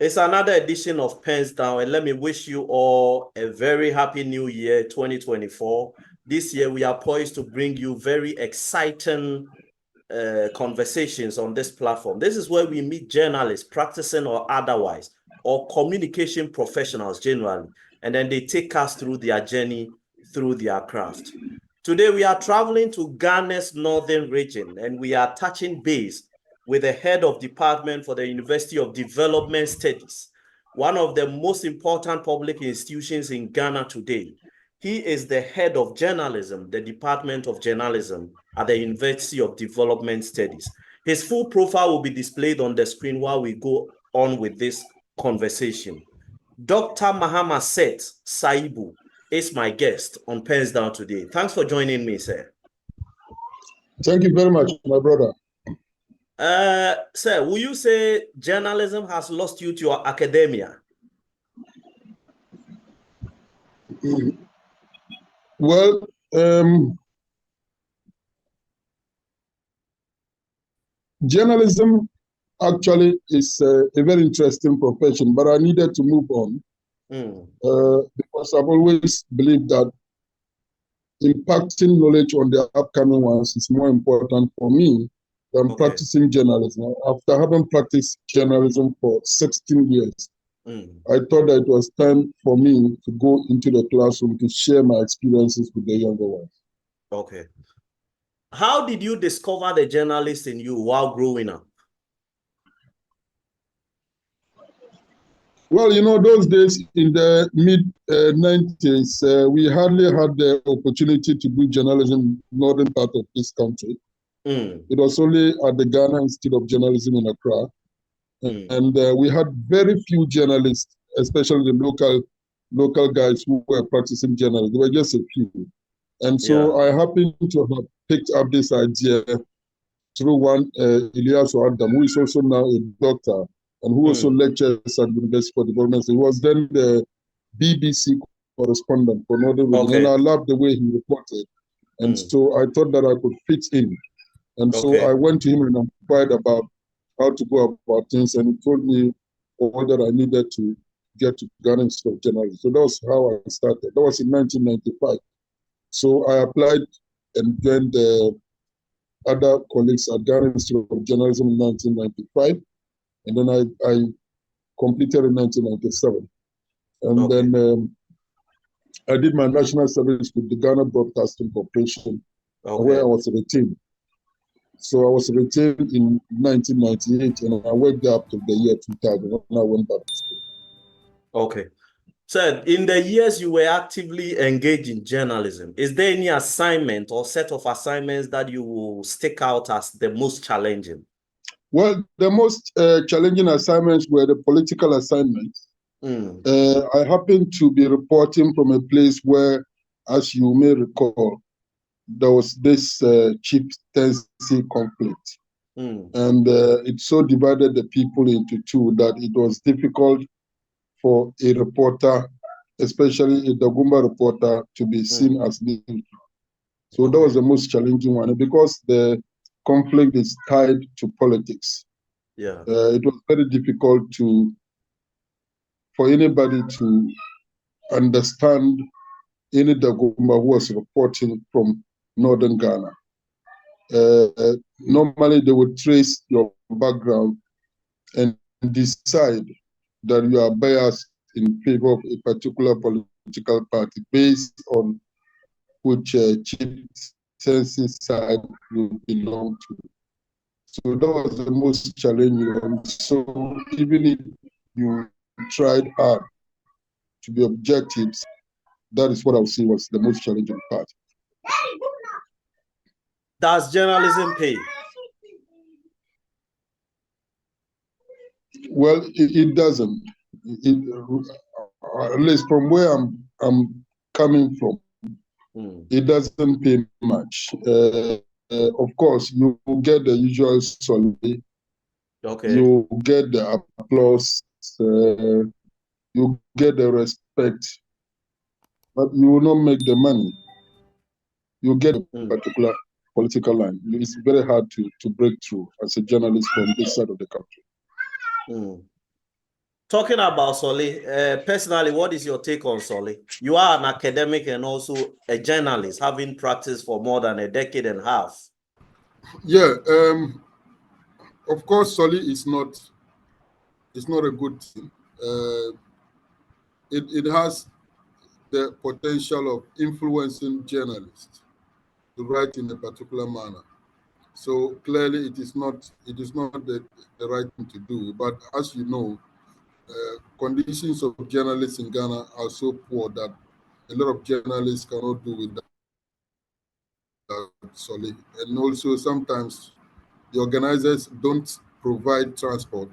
It's another edition of PENSDOWN, and let me wish you all a very happy new year, 2024. This year, we are poised to bring you very exciting conversations on this platform. This is where we meet journalists, practicing or otherwise, or communication professionals generally, and then they take us through their journey through their craft. Today, we are traveling to Ghana's northern region, and we are touching base with the head of department for the University of Development Studies, one of the most important public institutions in Ghana today. He is the head of journalism, the Department of Journalism at the University of Development Studies. His full profile will be displayed on the screen while we go on with this conversation. Dr. Mahama Seth Sayibu is my guest on PENSDOWN today. Thanks for joining me, sir. Thank you very much, my brother. Sir, will you say journalism has lost you to your academia? Well, journalism actually is a very interesting profession, but I needed to move on because I've always believed that impacting knowledge on the upcoming ones is more important for me than practicing journalism. After having practiced journalism for 16 years, I thought that it was time for me to go into the classroom to share my experiences with the younger ones. Okay. How did you discover the journalist in you while growing up? Well, you know, those days in the mid-90s, we hardly had the opportunity to do journalism in the northern part of this country. It was only at the Ghana Institute of Journalism in Accra. And we had very few journalists, especially the local guys who were practicing journalism. There were just a few. And so I happened to have picked up this idea through one Ilyasu Adam, who is also now a doctor and who also lectures at the University for Development. He was then the BBC correspondent for Northern Region, and I loved the way he reported. And so I thought that I could fit in. And so I went to him and inquired about how to go about things, and he told me all that I needed to get to Ghana Institute of Journalism. So that was how I started. That was in 1995. So I applied and joined the other colleagues at Ghana Institute of Journalism in 1995. And then I completed in 1997. And then I did my national service with the Ghana Broadcasting Corporation, where I was retained. So I was retained in 1998, and I worked there up to the year 2000, and I went back to school. Okay. So in the years you were actively engaged in journalism, is there any assignment or set of assignments that you will stick out as the most challenging? Well, the most challenging assignments were the political assignments. I happened to be reporting from a place where, as you may recall, there was this chieftaincy conflict. And it so divided the people into two that it was difficult for a reporter, especially a Dagumba reporter, to be seen as neutral. So that was the most challenging one, because the conflict is tied to politics. It was very difficult for anybody to understand any Dagumba who was reporting from northern Ghana. Normally, they would trace your background and decide that you are biased in favor of a particular political party based on which chieftaincy side you belong to. So that was the most challenging. And so even if you tried hard to be objective, that is what I would say was the most challenging part. Does journalism pay? Well, it doesn't. At least from where I'm coming from, it doesn't pay much. Of course, you get the usual salary. You get the applause. You get the respect, but you will not make the money. You get a particular political line. It's very hard to break through as a journalist from this side of the country. Talking about Solly, personally, what is your take on Solly? You are an academic and also a journalist, having practiced for more than a decade and a half. Yeah, of course, Solly is not. It's not a good thing. It has the potential of influencing journalists to write in a particular manner. So clearly, it is not the right thing to do. But as you know, conditions of journalists in Ghana are so poor that a lot of journalists cannot do without Solly. And also sometimes the organizers don't provide transport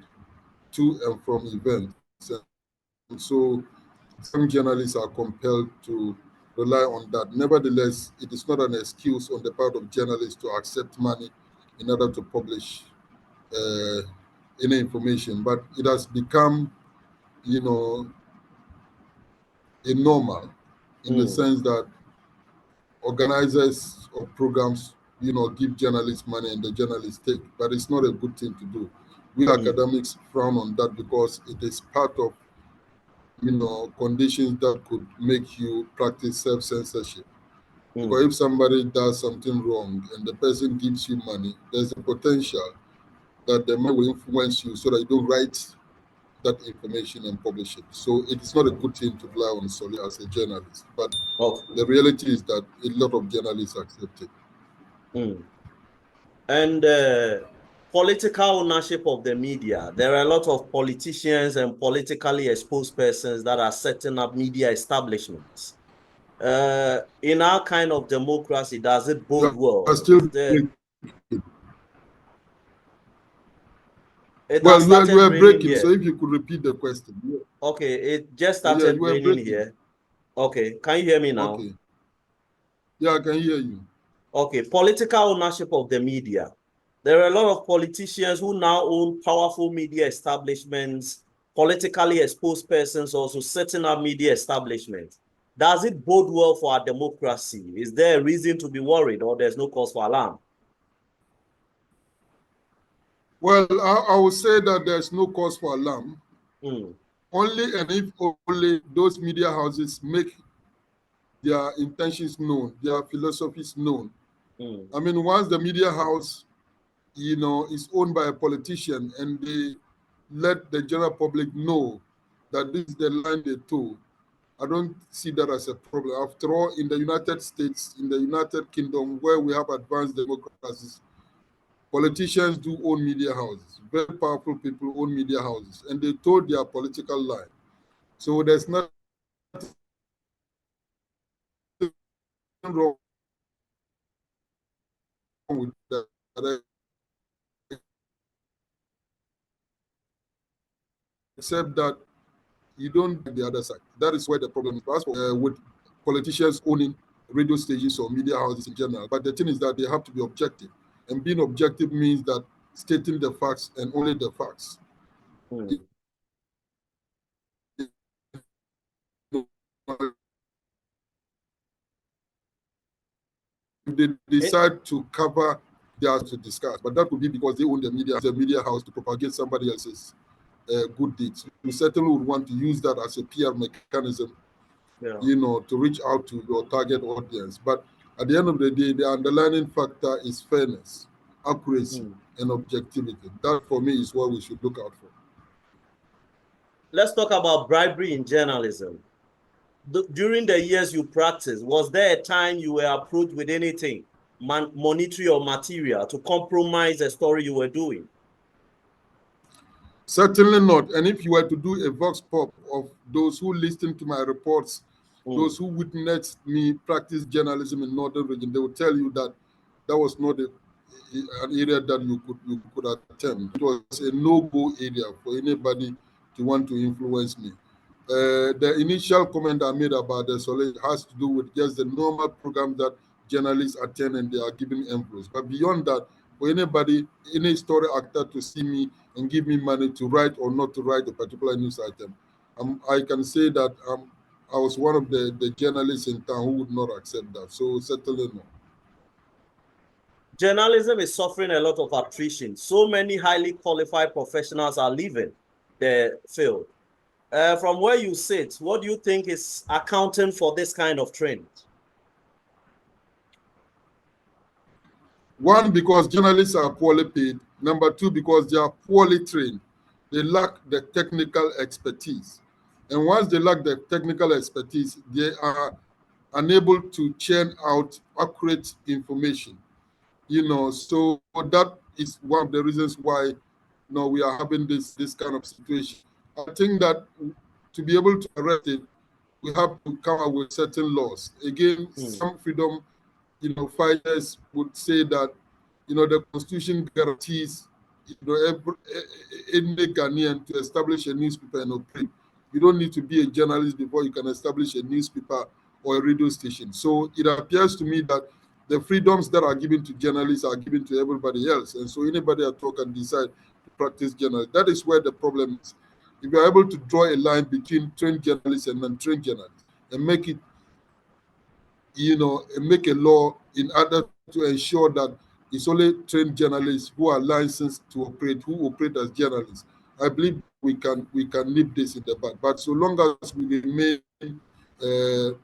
to and from events. And so some journalists are compelled to rely on that. Nevertheless, it is not an excuse on the part of journalists to accept money in order to publish uh, any information. But it has become, you know, a normal in the sense that organizers of programs, give journalists money and the journalists take. But it's not a good thing to do. We academics frown on that because it is part of, conditions that could make you practice self-censorship. Because if somebody does something wrong and the person gives you money, there's a potential that the money will influence you so that you don't write that information and publish it. So it is not a good thing to rely on solely as a journalist. But Okay. the reality is that a lot of journalists accept it. And political ownership of the media. There are a lot of politicians and politically exposed persons that are setting up media establishments. In our kind of democracy, does it bode You are well? still Is there? breaking. It has Well, you started are raining breaking, so here. if you could repeat the question. Yeah, Okay, it just yeah, started you are raining breaking. here. Okay, can you hear me now? Okay. Yeah, I can hear you. Okay, political ownership of the media. There are a lot of politicians who now own powerful media establishments, politically exposed persons also setting up media establishments. Does it bode well for our democracy? Is there a reason to be worried or there's no cause for alarm? Well, I would say that there's no cause for alarm. Mm. Only and if only those media houses make their intentions known, their philosophies known. I mean, once the media house, is owned by a politician and they let the general public know that this is the line they toe, I don't see that as a problem. After all, in the United States, in the United Kingdom, where we have advanced democracies, politicians do own media houses. Very powerful people own media houses, and they told their political line. So there's nothing wrong with that, except that you don't like the other side. That is where the problem is. As for, with politicians owning radio stations or media houses in general. But the thing is that they have to be objective. And being objective means that stating the facts and only the facts. If they decide to cover their to discuss, but that could be because they own the media house to propagate somebody else's good deeds. You certainly would want to use that as a PR mechanism, to reach out to your target audience. But at the end of the day, the underlying factor is fairness, accuracy, and objectivity. That, for me, is what we should look out for. Let's talk about bribery in journalism. During the years you practiced, was there a time you were approached with anything, monetary or material, to compromise the story you were doing? Certainly not. And if you were to do a vox pop of those who listened to my reports, those who witnessed me practice journalism in Northern Region, they will tell you that that was not an area that you could attempt. It was a no-go area for anybody to want to influence me. The initial comment I made about the Soleil has to do with just the normal program that journalists attend and they are given envelopes. But beyond that, for anybody, any story actor to see me and give me money to write or not to write a particular news item, I can say that I was one of the journalists in town who would not accept that. So certainly no. Journalism is suffering a lot of attrition. So many highly qualified professionals are leaving the field. From where you sit, what do you think is accounting for this kind of trend? One, because journalists are poorly paid. Number two, because they are poorly trained. They lack the technical expertise. And once they lack the technical expertise, they are unable to churn out accurate information. So that is one of the reasons why we are having this kind of situation. I think that to be able to arrest it, we have to come up with certain laws. Again, some freedom fighters would say that the constitution guarantees any Ghanaian to establish a newspaper and operate. You don't need to be a journalist before you can establish a newspaper or a radio station. So it appears to me that the freedoms that are given to journalists are given to everybody else, and so anybody at all can decide to practice journalism. That is where the problem is. If you are able to draw a line between trained journalists and non-trained journalists and make it make a law in order to ensure that it's only trained journalists who are licensed to operate, who operate as journalists. I believe we can nip this in the bud. But so long as we remain the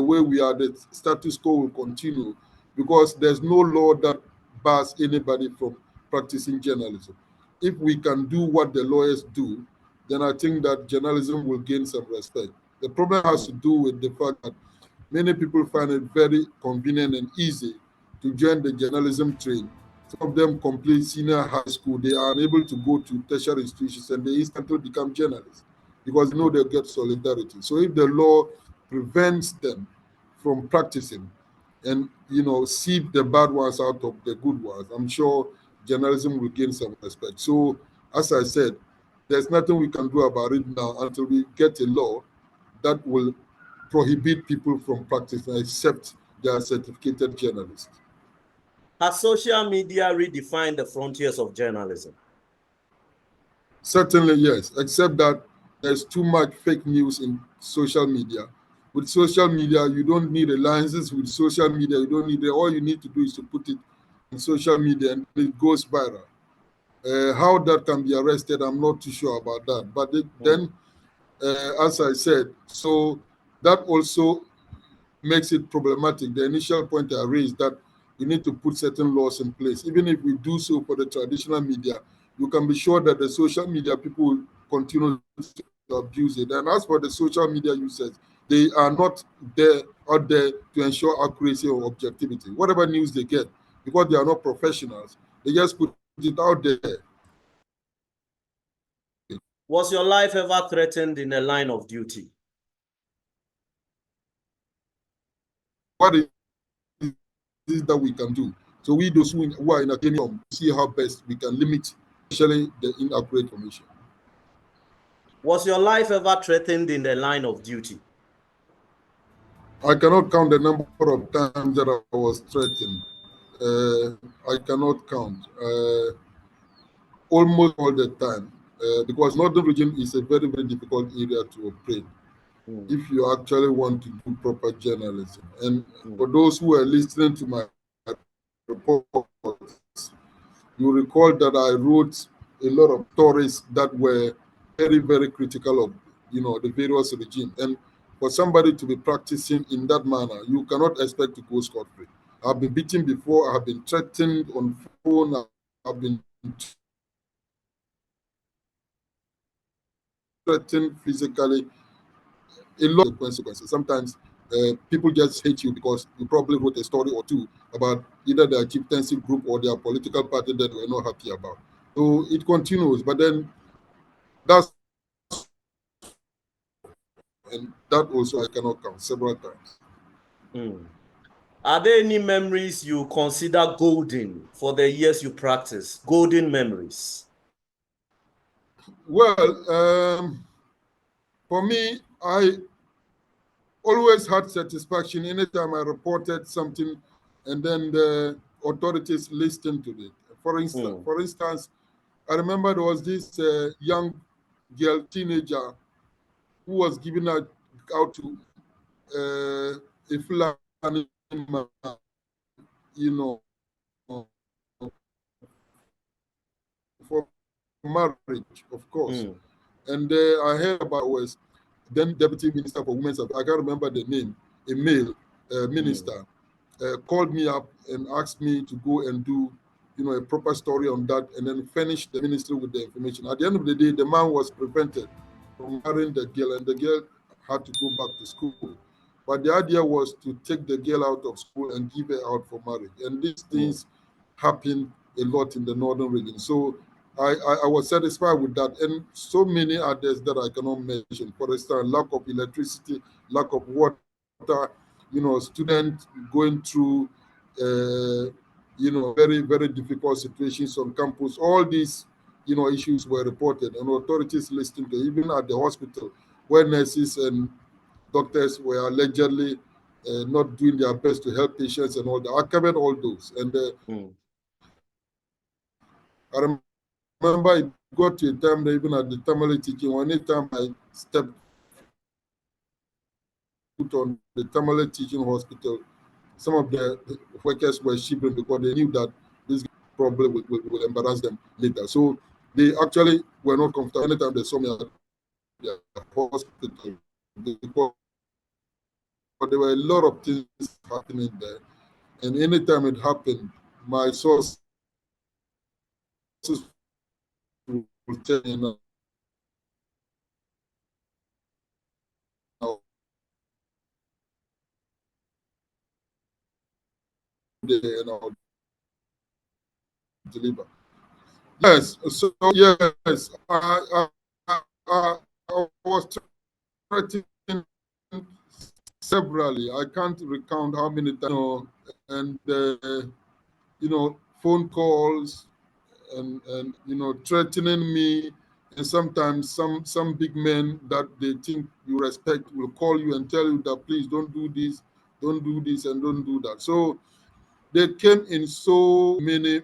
way we are, the status quo will continue because there's no law that bars anybody from practicing journalism. If we can do what the lawyers do, then I think that journalism will gain some respect. The problem has to do with the fact that many people find it very convenient and easy to join the journalism train. Some of them complete senior high school. They are unable to go to tertiary institutions and they instantly become journalists because they know they'll get solidarity. So if the law prevents them from practicing and sieve the bad ones out of the good ones, I'm sure journalism will gain some respect. So as I said, there's nothing we can do about it now until we get a law that will prohibit people from practicing except they are certificated journalists. Has social media redefined the frontiers of journalism? Certainly, yes, except that there's too much fake news in social media. With social media, you don't need alliances. With social media, you don't need it. All you need to do is to put it on social media and it goes viral. How that can be arrested, I'm not too sure about that. But then, as I said, so that also makes it problematic. The initial point I raised that you need to put certain laws in place. Even if we do so for the traditional media, you can be sure that the social media people will continue to abuse it. And as for the social media users, they are not there out there to ensure accuracy or objectivity. Whatever news they get, because they are not professionals, they just put it out there. Was your life ever threatened in a line of duty? What is it that we can do? So we those who are in a kingdom see how best we can limit, especially the inaccurate information. Was your life ever threatened in the line of duty? I cannot count the number of times that I was threatened. I cannot count. Almost all the time, because Northern region is a very, very difficult area to operate if you actually want to do proper journalism. And for those who are listening to my reports, you recall that I wrote a lot of stories that were very, very critical of the various regime. And for somebody to be practicing in that manner, you cannot expect to go scot-free. I've been beaten before, I've been threatened on phone, I've been threatened physically, a lot of consequences. Sometimes people just hate you because you probably wrote a story or two about either their chieftaincy group or their political party that we're not happy about. So it continues, but then that's and that also I cannot count several times. Are there any memories you consider golden for the years you practice? Golden memories? Well, for me, I always had satisfaction anytime I reported something and then the authorities listened to it. For instance, I remember there was this young girl, teenager, who was given out to a Fulani man, you know, for marriage, of course. And I heard about was then Deputy Minister for Women's Affairs, I can't remember the name, a male minister, called me up and asked me to go and do, a proper story on that, and then furnish the ministry with the information. At the end of the day, the man was prevented from marrying the girl, and the girl had to go back to school. But the idea was to take the girl out of school and give her out for marriage. And these things happen a lot in the northern region. So I was satisfied with that, and so many others that I cannot mention. For instance, lack of electricity, lack of water, students going through, very, very difficult situations on campus. All these, issues were reported, and authorities listened to, even at the hospital, where nurses and doctors were allegedly not doing their best to help patients and all that. I covered all those, and I remember it got to a time that even at the Tamale teaching, anytime I stepped foot on the Tamale teaching hospital, some of the workers were shivering because they knew that this probably will embarrass them later. So they actually were not comfortable anytime they saw me at the hospital, because there were a lot of things happening there. And anytime it happened, my sources will tell me now, and I'll deliver. Yes, so yes, I was threatened severally. I can't recount how many times, and phone calls, and threatening me, and sometimes some big men that they think you respect will call you and tell you that please don't do this, and don't do that. So they came in so many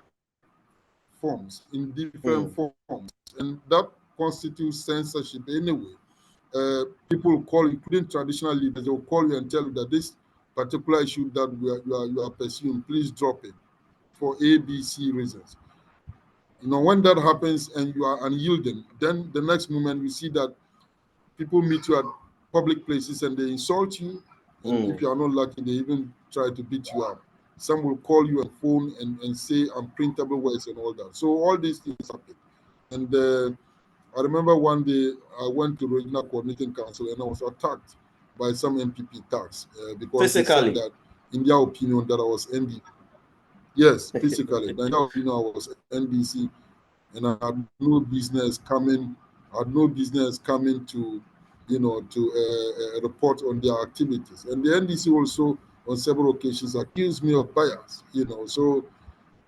forms, in different forms, and that constitutes censorship anyway. People call, including traditional leaders, they will call you and tell you that this particular issue that you are pursuing, please drop it for ABC reasons. When that happens and you are unyielding, then the next moment you see that people meet you at public places and they insult you, and if you are not lucky, they even try to beat you up. Some will call you on phone and say unprintable words and all that. So all these things happen. And I remember one day I went to Regional Coordinating Council and I was attacked by some MPP tax because they said that, in their opinion, that I was NDC. Yes, physically. In their opinion, I was NDC, and I had no business coming. I had no business coming to, report on their activities. And the NDC also, on several occasions, accused me of bias. So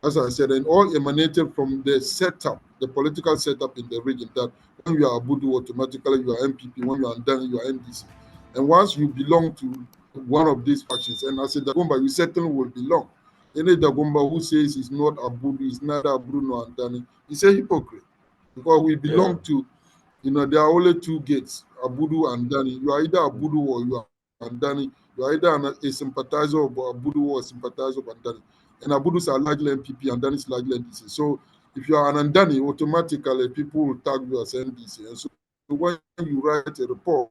as I said, and all emanated from the setup, the political setup in the region, that when you are Abudu, automatically you are MPP, when you are Ndani, you are NDC. And once you belong to one of these factions, and I said, Dagomba, you certainly will belong. Any Dagomba who says he's not Abudu, he's neither Abudu nor Ndani, he's a hypocrite. Because we belong to, there are only two gates, Abudu and Ndani. You are either Abudu or you are Ndani. You are either a sympathizer of Abudu or a sympathizer of Ndani. And Abudus are largely MPP and Ndani is largely NDC. So if you are an Ndani, automatically people will tag you as NDC. And so when you write a report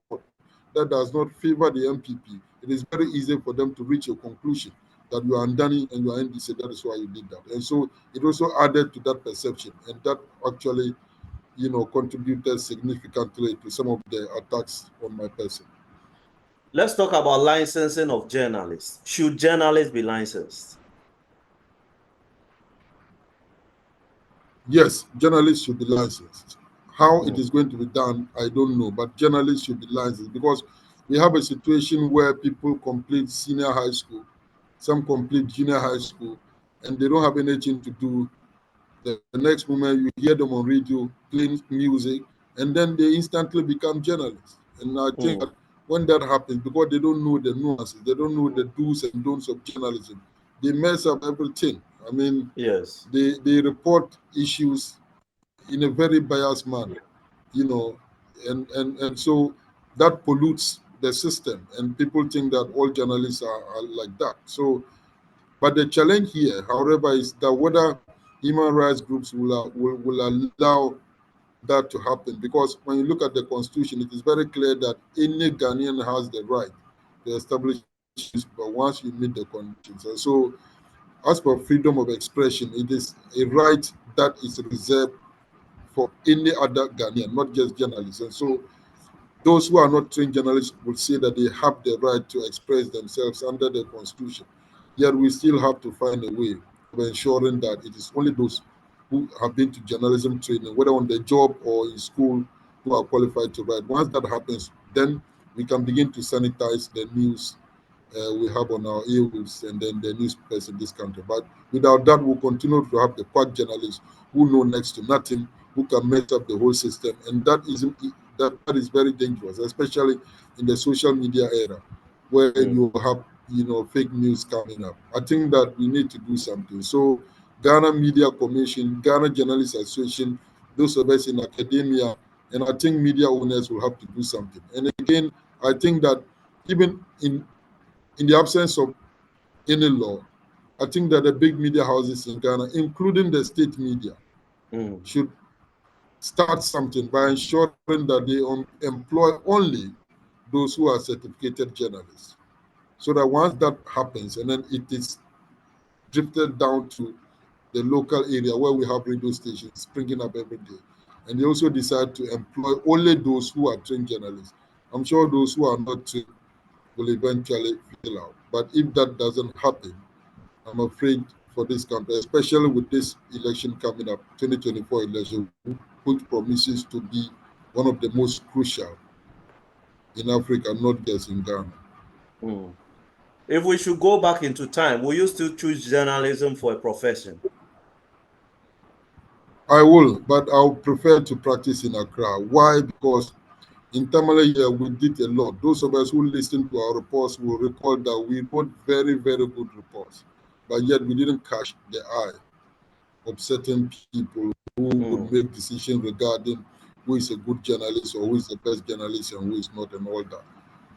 that does not favor the MPP, it is very easy for them to reach a conclusion that you are Ndani and you are NDC. That is why you did that. And so it also added to that perception, and that actually, contributed significantly to some of the attacks on my person. Let's talk about licensing of journalists. Should journalists be licensed? Yes, journalists should be licensed. How it is going to be done, I don't know, but journalists should be licensed, because we have a situation where people complete senior high school, some complete junior high school, and they don't have anything to do. The next moment you hear them on radio playing music, and then they instantly become journalists. And I think that when that happens, because they don't know the nuances, they don't know the do's and don'ts of journalism, they mess up everything. I mean, yes, they report issues in a very biased manner, and so that pollutes the system, and people think that all journalists are like that. So, but the challenge here, however, is that whether human rights groups will allow that to happen, because when you look at the constitution, it is very clear that any Ghanaian has the right to establish news, but once you meet the conditions. And so, as for freedom of expression, it is a right that is reserved for any other Ghanaian, not just journalists. And so, those who are not trained journalists will say that they have the right to express themselves under the constitution. Yet we still have to find a way of ensuring that it is only those who have been to journalism training, whether on the job or in school, who are qualified to write. Once that happens, then we can begin to sanitize the news we have on our airwaves and then the newspapers in this country. But without that, we'll continue to have the quack journalists who know next to nothing, who can mess up the whole system, and that is very dangerous, especially in the social media era, where you have fake news coming up. I think that we need to do something. So, Ghana Media Commission, Ghana Journalists Association, those of us in academia, and I think media owners will have to do something. And again, I think that even in the absence of any law, I think that the big media houses in Ghana, including the state media, should start something by ensuring that they employ only those who are certificated journalists. So that once that happens, and then it is drifted down to the local area where we have radio stations springing up every day, and they also decide to employ only those who are trained journalists. I'm sure those who are not trained will eventually fill out. But if that doesn't happen, I'm afraid for this country, especially with this election coming up, 2024 election, which promises to be one of the most crucial in Africa, not just in Ghana. If we should go back into time, will you still choose journalism for a profession? I will, but I'll prefer to practice in Accra. Why? Because in Tamale here, we did a lot. Those of us who listen to our reports will recall that we wrote very, very good reports, but yet we didn't catch the eye of certain people who would make decisions regarding who is a good journalist or who is the best journalist and who is not, and all that.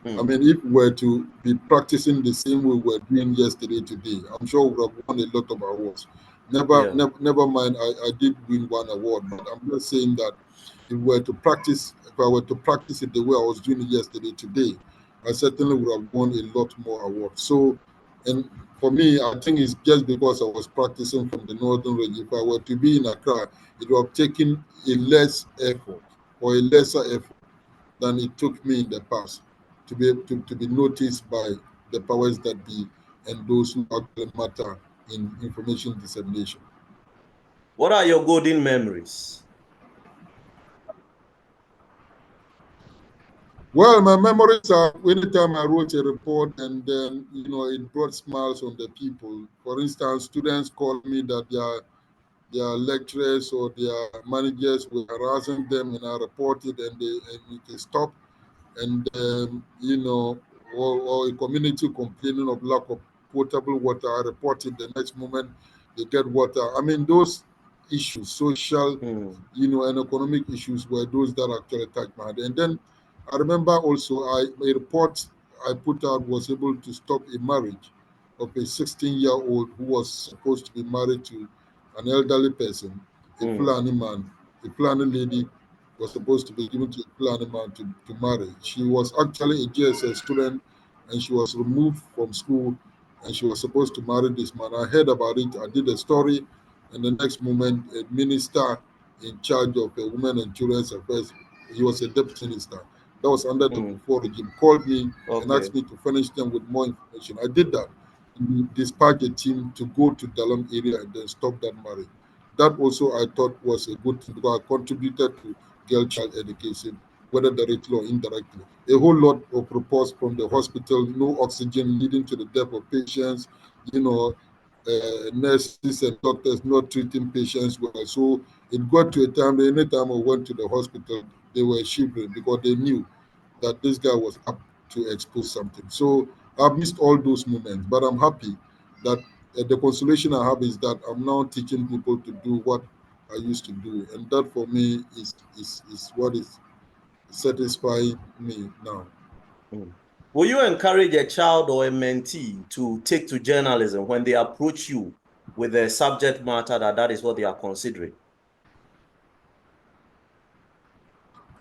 I mean, if we were to be practicing the same way we were doing yesterday, today, I'm sure we would have won a lot of awards. Never mind, I did win one award, but I'm just saying that if I were to practice it the way I was doing it yesterday, today, I certainly would have won a lot more awards. So, and for me, I think it's just because I was practicing from the northern region. If I were to be in Accra, it would have taken a less effort or a lesser effort than it took me in the past to be noticed by the powers that be and those who actually matter in information dissemination. What are your golden memories? Well, my memories are anytime I wrote a report and then it brought smiles on the people. For instance, students called me that their lecturers or their managers were harassing them, and I reported, and it stopped. And or a community complaining of lack of potable water, I reported. The next moment they get water. I mean, those issues, social, and economic issues, were those that actually touched my head. And then I remember also a report I put out was able to stop a marriage of a 16-year-old who was supposed to be married to an elderly person, a Fulani man, a Fulani lady was supposed to be given to a Fulani man to marry. She was actually a JSS student, and she was removed from school, and she was supposed to marry this man. I heard about it. I did a story, and the next moment, a minister in charge of women and children's affairs, he was a deputy minister, that was under the before regime, called me and asked me to furnish them with more information. I did that. Dispatched a team to go to Dalam area and then stop that marriage. That also I thought was a good thing, because I contributed to girl child education, whether directly or indirectly. A whole lot of reports from the hospital, no oxygen leading to the death of patients, nurses and doctors not treating patients well. So it got to a time that anytime I went to the hospital, they were shivering because they knew that this guy was up to expose something. So I've missed all those moments, but I'm happy that the consolation I have is that I'm now teaching people to do what I used to do, and that for me is what is satisfying me now. Will you encourage a child or a mentee to take to journalism when they approach you with a subject matter that is what they are considering?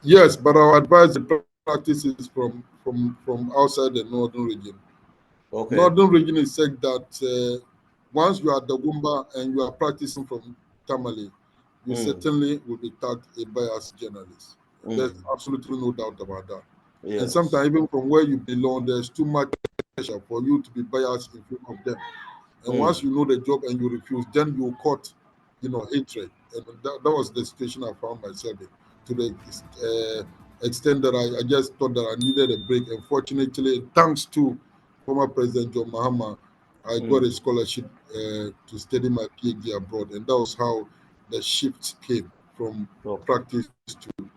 Yes, but our advice the practices from outside the northern region. Okay. Northern region is said that once you are the Gumba and you are practicing from Tamale, you certainly will be tagged a biased journalist. There's absolutely no doubt about that. And Yes. sometimes even from where you belong, there's too much pressure for you to be biased in favor of them. And once you know the job and you refuse, then you caught, hatred. And that was the situation I found myself in, to the extent that I just thought that I needed a break. And fortunately, thanks to former President John Mahama, I got a scholarship to study my PhD abroad. And that was how the shift came from practice to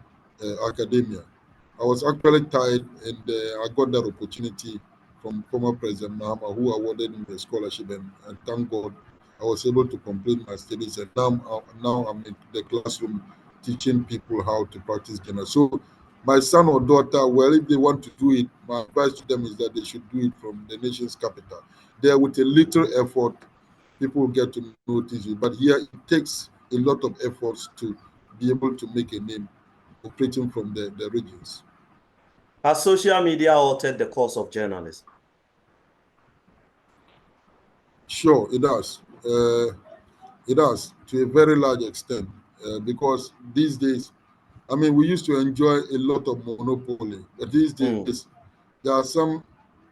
academia. I was actually tired, and I got that opportunity from former President Mahama, who awarded me a scholarship, and thank God I was able to complete my studies. And now I'm in the classroom teaching people how to practice journalism. So my son or daughter, well, if they want to do it, my advice to them is that they should do it from the nation's capital. There, with a little effort, people will get to notice you. But here, it takes a lot of efforts to be able to make a name operating from the regions. Has social media altered the course of journalism? Sure, it does. It does to a very large extent because these days, I mean, we used to enjoy a lot of monopoly, but these days there are some,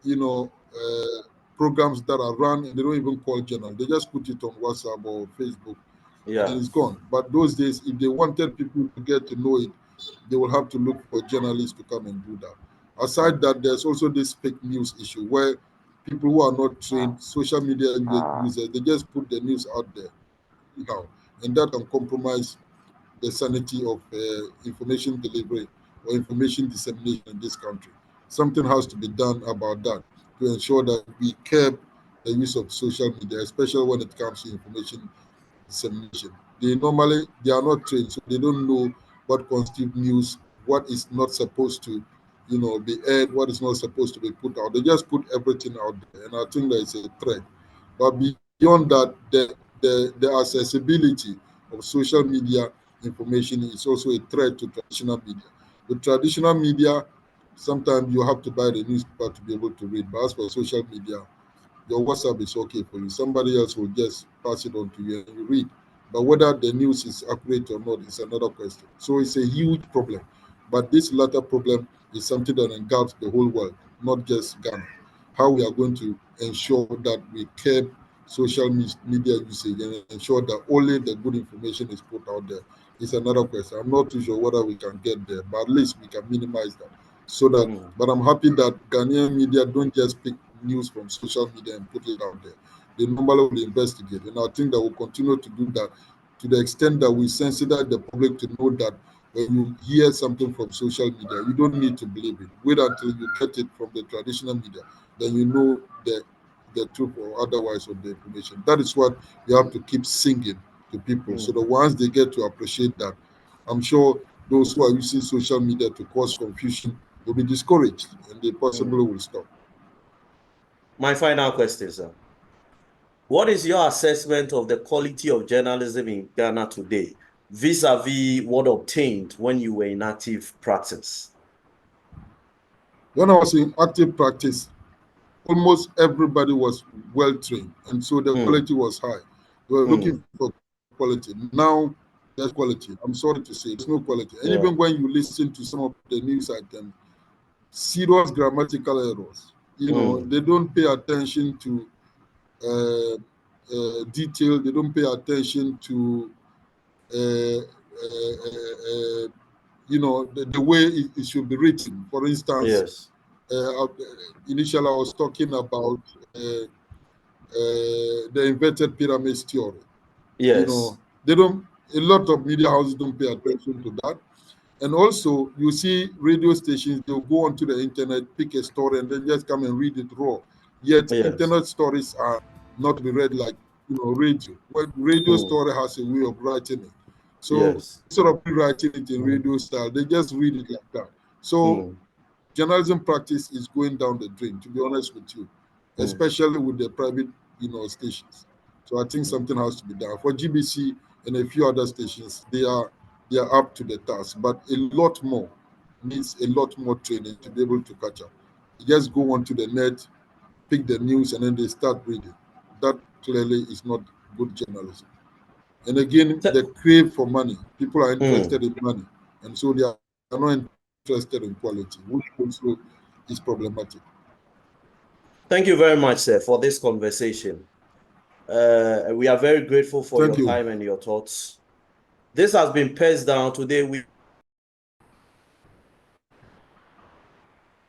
you know, programs that are run and they don't even call journal. They just put it on WhatsApp or Facebook and it's gone. But those days, if they wanted people to get to know it, they will have to look for journalists to come and do that. Aside that, there's also this fake news issue where people who are not trained social media users, they just put the news out there now, and that can compromise the sanity of information delivery or information dissemination in this country. Something has to be done about that to ensure that we curb the use of social media, especially when it comes to information dissemination. They are not trained, so they don't know what constitutes news, what is not supposed to, be aired, what is not supposed to be put out. They just put everything out there, and I think that is a threat. But beyond that, the accessibility of social media information is also a threat to traditional media. With traditional media, sometimes you have to buy the newspaper to be able to read. But as for social media, your WhatsApp is okay for you. Somebody else will just pass it on to you and you read. But whether the news is accurate or not is another question. So it's a huge problem. But this latter problem is something that engulfs the whole world, not just Ghana. How we are going to ensure that we curb social media usage and ensure that only the good information is put out there is another question. I'm not too sure whether we can get there, but at least we can minimize that. So that, but I'm happy that Ghanaian media don't just pick news from social media and put it out there. They normally will investigate, and I think that we'll continue to do that to the extent that we sensitize the public to know that when you hear something from social media, you don't need to believe it. Wait until you get it from the traditional media, then you know the truth or otherwise of the information. That is what you have to keep singing to people, so that once they get to appreciate that, I'm sure those who are using social media to cause confusion will be discouraged and they possibly will stop. My final question, sir. What is your assessment of the quality of journalism in Ghana today, vis-a-vis what obtained when you were in active practice? When I was in active practice, almost everybody was well trained, and so the quality was high. They were looking for quality. Now there's quality. I'm sorry to say, there's no quality. And even when you listen to some of the news items, serious grammatical errors. They don't pay attention to detail. They don't pay attention to the way it should be written. For instance, initially I was talking about the inverted pyramids theory. They don't. A lot of media houses don't pay attention to that. And also, you see radio stations, they'll go onto the internet, pick a story, and then just come and read it raw. Yet, internet stories are not to be read like radio. Well, radio story has a way of writing it. So instead of rewriting it in radio style, they just read it like that. So journalism practice is going down the drain, to be honest with you, especially with the private stations. So I think something has to be done. For GBC and a few other stations, they are up to the task, but a lot more needs a lot more training to be able to catch up. You just go onto the net, pick the news, and then they start reading. That clearly is not good journalism. And again, the crave for money. People are interested in money, and so they are not interested in quality, which also is problematic. Thank you very much, sir, for this conversation. We are very grateful for Thank your you. time and your thoughts. This has been PENSDOWN.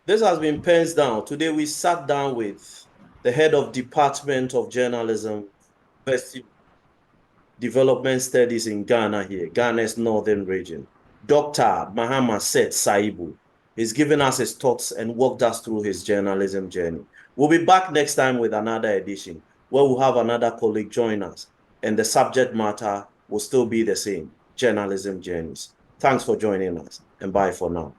This has been PENSDOWN. Today we sat down with the head of Department of Journalism, Development Studies in Ghana here, Ghana's northern region. Dr. Mahama Seth Sayibu. He's given us his thoughts and walked us through his journalism journey. We'll be back next time with another edition where we'll have another colleague join us, and the subject matter will still be the same, journalism journeys. Thanks for joining us, and bye for now.